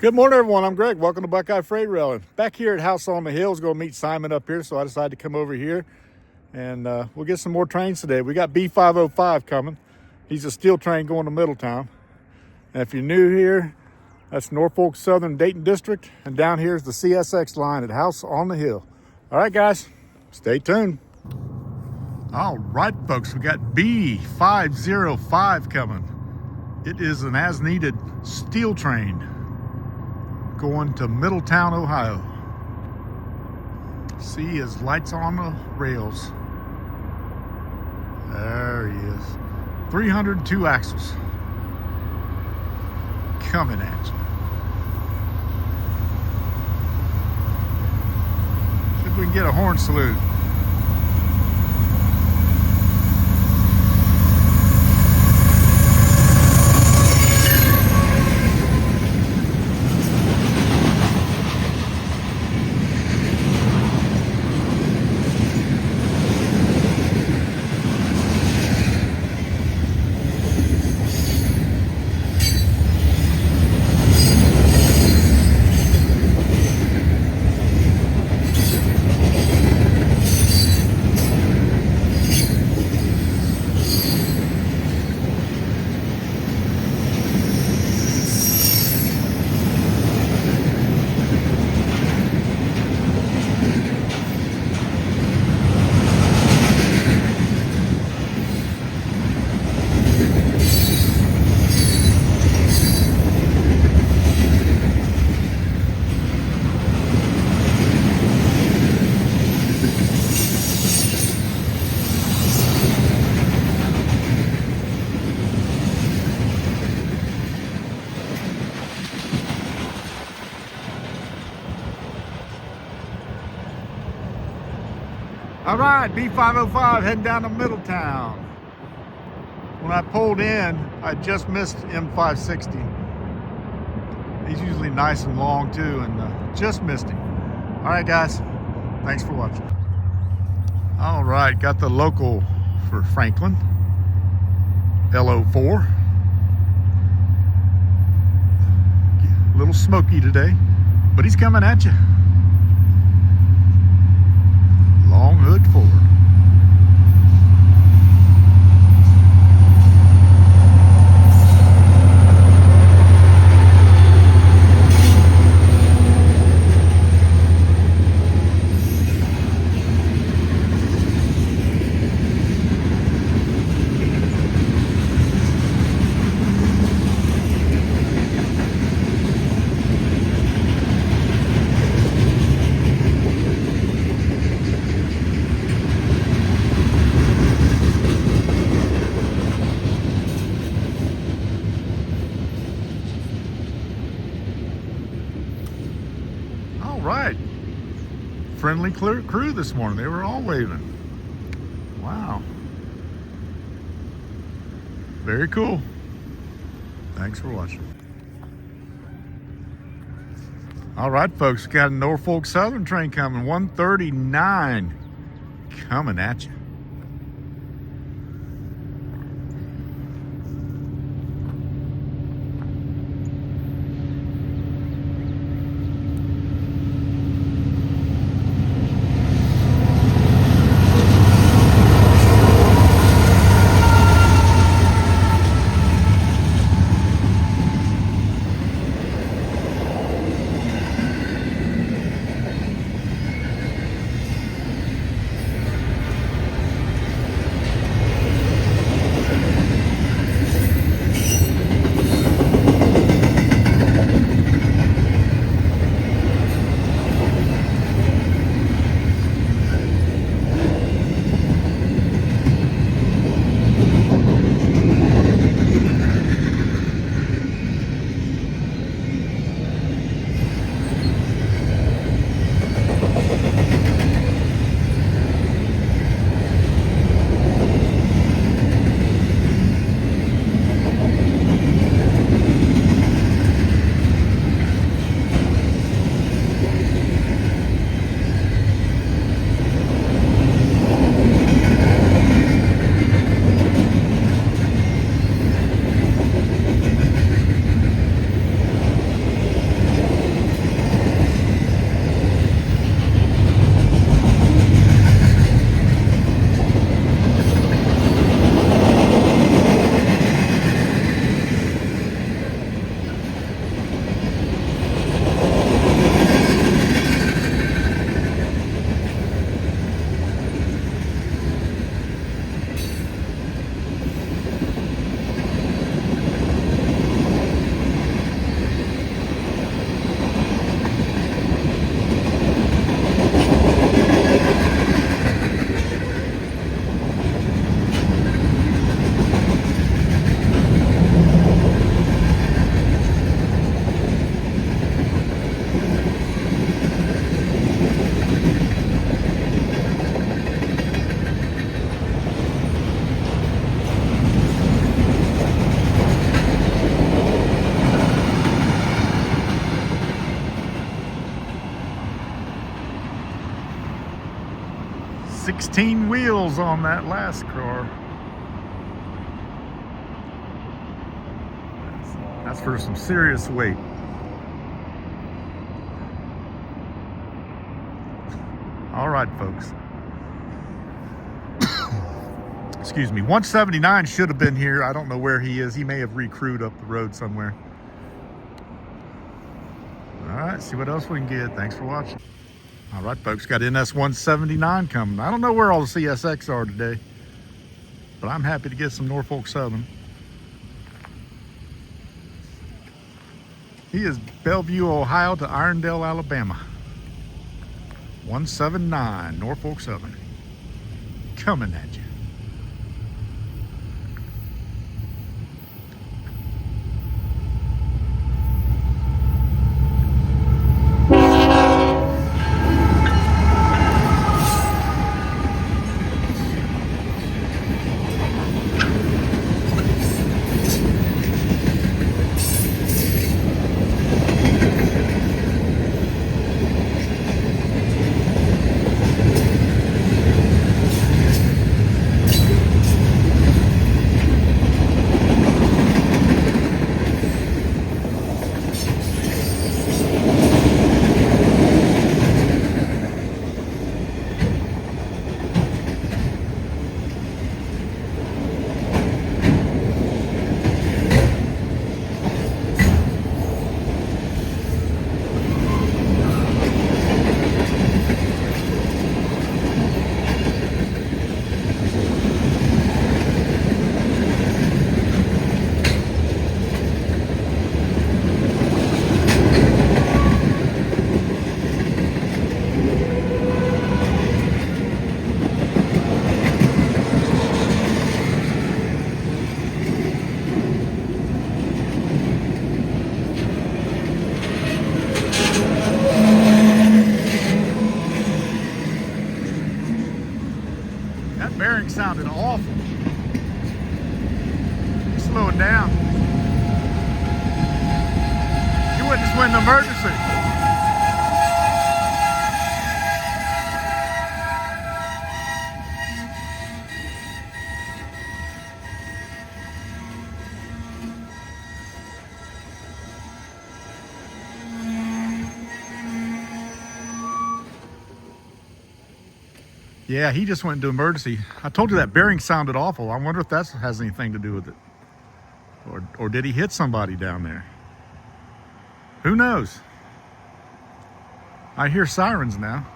Good morning, everyone. I'm Greg. Welcome to Buckeye Freight Railing. Back here at House on the Hill is going to meet Simon up here, so I decided to come over here, and we'll get some more trains today. We got B505 coming. He's a steel train going to Middletown. And if you're new here, that's Norfolk Southern Dayton District, and down here is the CSX line at House on the Hill. All right, guys, stay tuned. All right, folks, we got B505 coming. It is an as-needed steel train going to Middletown, Ohio. See his lights on the rails. There he is. 302 axles. Coming at you. See if we can get a horn salute. All right, B505 heading down to Middletown. When I pulled in, I just missed M560. He's usually nice and long too, and just missed him. All right, guys, thanks for watching. All right, got the local for Franklin, LO4. A little smoky today, but he's coming at you. Long hood forward. Right, friendly crew this morning. They were all waving. Wow, very cool. Thanks for watching. All right, folks, got a Norfolk Southern train coming, 139 coming at you. 16 wheels on that last car. That's for some serious weight. All right, folks. Excuse me. 179 should have been here. I don't know where he is. He may have recrewed up the road somewhere. All right, see what else we can get. Thanks for watching. All right, folks, got NS 179 coming. I don't know where all the CSX are today, but I'm happy to get some Norfolk Southern. He is Bellevue, Ohio to Irondale, Alabama. 179 Norfolk Southern. Coming at you. That bearing sounded awful. Slow it down. You wouldn't just win an emergency. Yeah, he just went into emergency. I told you that bearing sounded awful. I wonder if that has anything to do with it. Or did he hit somebody down there? Who knows? I hear sirens now.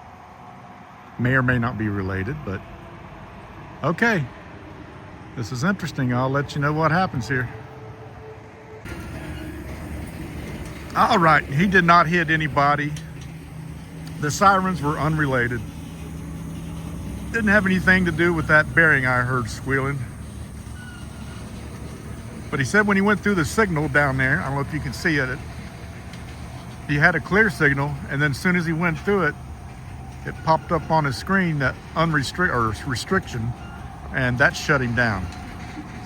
May or may not be related, but okay. This is interesting. I'll let you know what happens here. All right, he did not hit anybody. The sirens were unrelated. Didn't have anything to do with that bearing I heard squealing. But he said when he went through the signal down there, I don't know if you can see it, he had a clear signal, and then as soon as he went through it, it popped up on his screen that restriction, and that shut him down.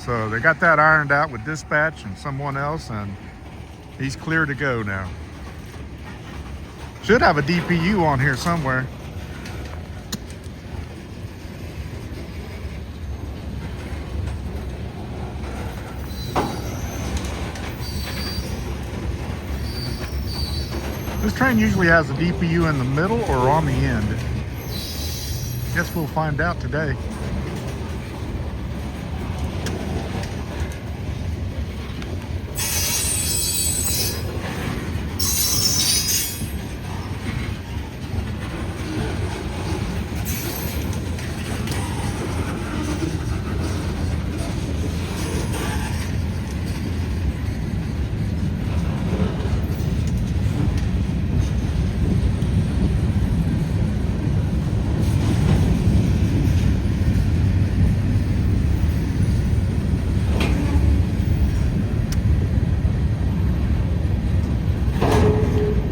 So they got that ironed out with dispatch and someone else, and he's clear to go now. Should have a DPU on here somewhere. This train usually has a DPU in the middle or on the end. Guess we'll find out today.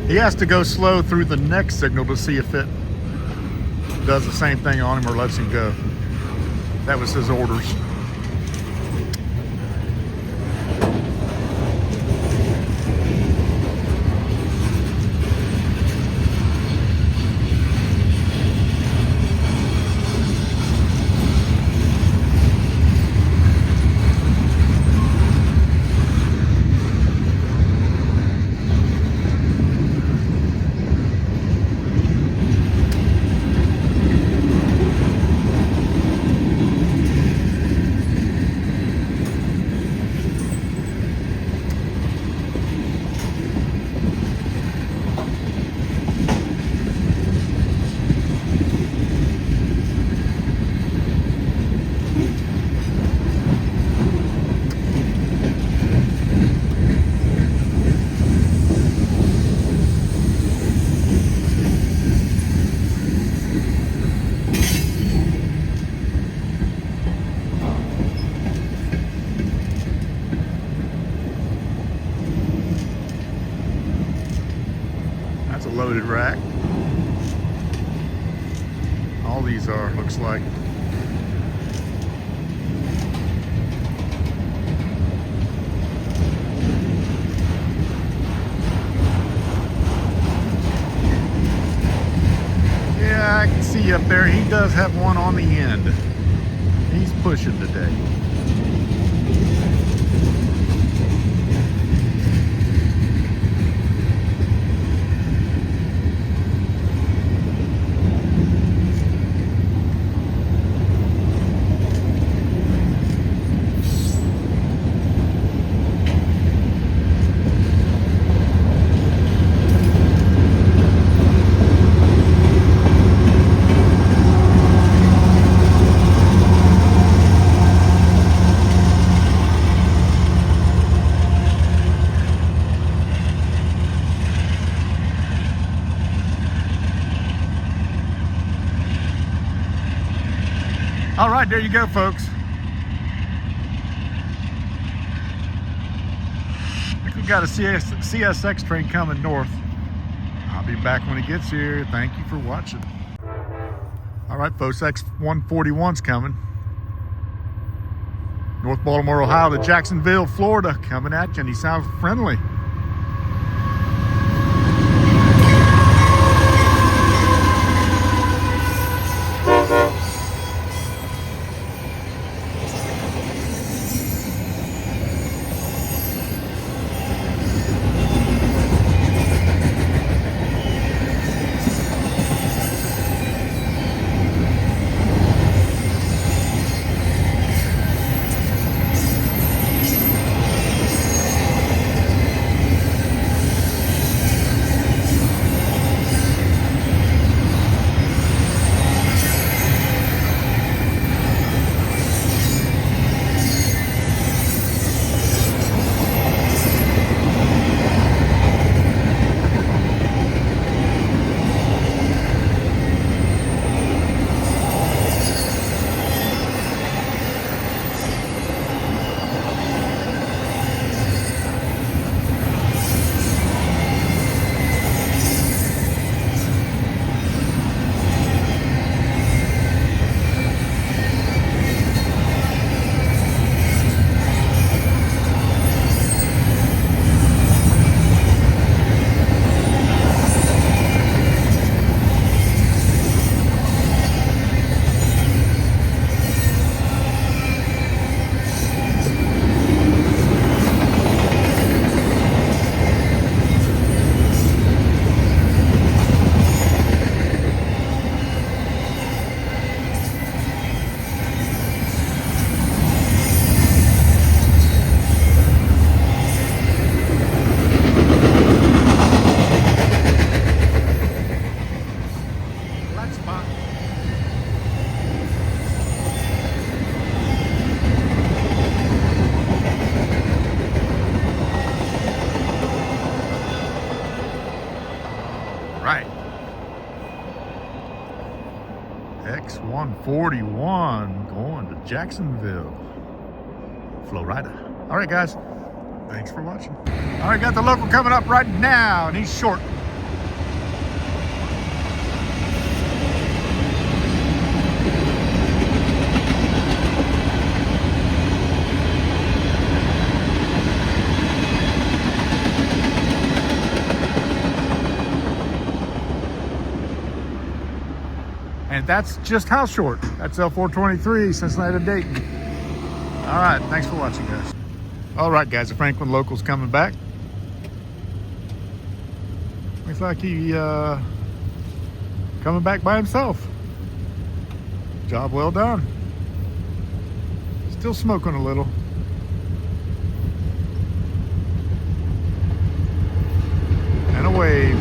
He has to go slow through the next signal to see if it does the same thing on him or lets him go. That was his orders. looks like. Yeah, I can see up there. He does have one on the end. He's pushing today. All right, there you go, folks. I think we got a CSX train coming north. I'll be back when it gets here. Thank you for watching. All right, folks, X141's coming. North Baltimore, Ohio to Jacksonville, Florida, coming at you, and he sounds friendly. Right. X141 going to Jacksonville, Florida. All right, guys. Thanks for watching. All right, got the local coming up right now, and he's short. And that's just how short. That's L423, Cincinnati to Dayton. All right, thanks for watching, guys. All right, guys, the Franklin local's coming back. Looks like he coming back by himself. Job well done. Still smoking a little. And a wave.